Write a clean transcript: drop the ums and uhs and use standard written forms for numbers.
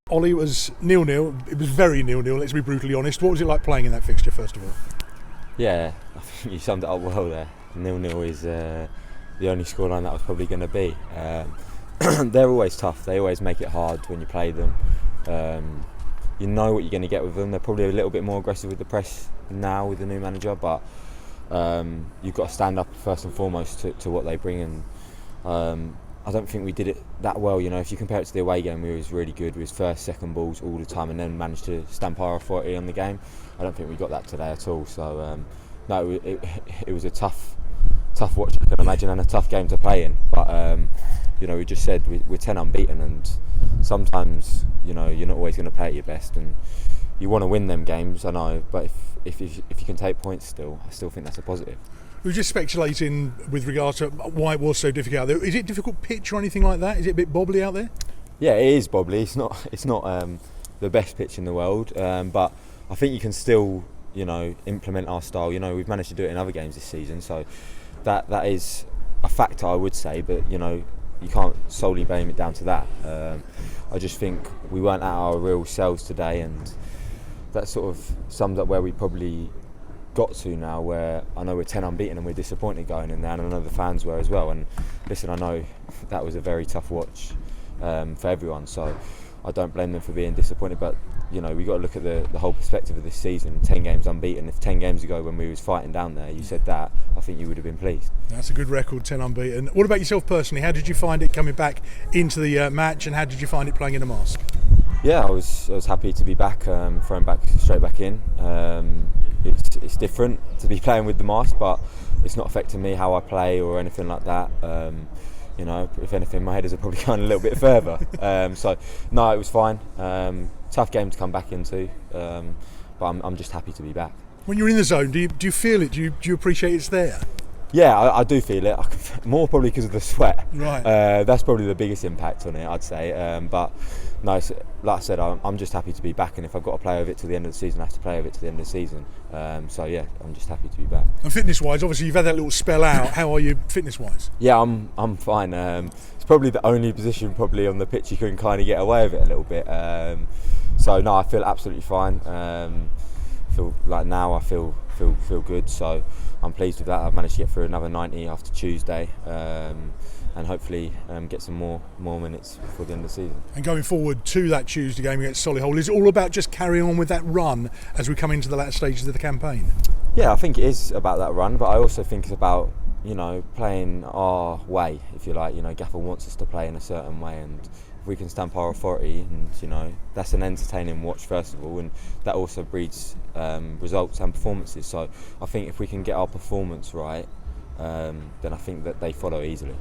Ollie, it was 0-0. It was very 0-0, let's be brutally honest. What was it like playing in that fixture, first of all? Yeah, I think you summed it up well there. 0-0 is the only scoreline that was probably going to be. They're always tough. They always make it hard when you play them. You know what you're going to get with them. They're probably a little bit more aggressive with the press now with the new manager, but you've got to stand up first and foremost to what they bring. And I don't think we did it that well. You know, if you compare it to the away game, we was really good. We was first, second balls all the time, and then managed to stamp our authority on the game. I don't think we got that today at all. So no, it was a tough watch, I can imagine, and a tough game to play in. But you know, we just said we're 10 unbeaten, and sometimes, you know, you're not always going to play at your best, and you want to win them games, I know. But if you can take points still, I still think that's a positive. We were just speculating with regards to why it was so difficult out there. Is it a difficult pitch or anything like that? Is it a bit bobbly out there? Yeah, it is bobbly. It's not the best pitch in the world, but I think you can still, you know, implement our style. You know, we've managed to do it in other games this season, so that is a factor, I would say. But you know, you can't solely blame it down to that. I just think we weren't at our real selves today, and that sort of sums up where we probably got to now, where I know we're 10 unbeaten and we're disappointed going in there, and I know the fans were as well. And listen, I know that was a very tough watch for everyone, so I don't blame them for being disappointed. But you know, we got to look at the whole perspective of this season. 10 games unbeaten. If 10 games ago when we was fighting down there you said that, I think you would have been pleased. That's a good record, 10 unbeaten. What about yourself personally? How did you find it coming back into the match, and how did you find it playing in a mask? Yeah, I was happy to be back, thrown back straight back in. It's different to be playing with the mask, but it's not affecting me how I play or anything like that. You know, if anything, my headers are probably going a little bit further. So no, it was fine. Tough game to come back into, but I'm just happy to be back. When you're in the zone, do you feel it? Do you appreciate it's there? Yeah, I do feel it. More probably because of the sweat. Right. That's probably the biggest impact on it, I'd say. But no, like I said, I'm just happy to be back, and if I've got to play with it to the end of the season, I have to play with it to the end of the season. So yeah, I'm just happy to be back. And fitness-wise, obviously you've had that little spell out. How are you fitness-wise? Yeah, I'm fine. It's probably the only position probably on the pitch you can kind of get away with it a little bit. So no, I feel absolutely fine. Feel like now I feel good. So I'm pleased with that. I've managed to get through another 90 after Tuesday, and hopefully get some more minutes before the end of the season. And going forward to that Tuesday game against Solihull, is it all about just carrying on with that run as we come into the latter stages of the campaign? Yeah, I think it is about that run, but I also think it's about, you know, playing our way, if you like. You know, Gaffer wants us to play in a certain way, and if we can stamp our authority, and you know, that's an entertaining watch first of all, and that also breeds results and performances. So I think if we can get our performance right, then I think that they follow easily.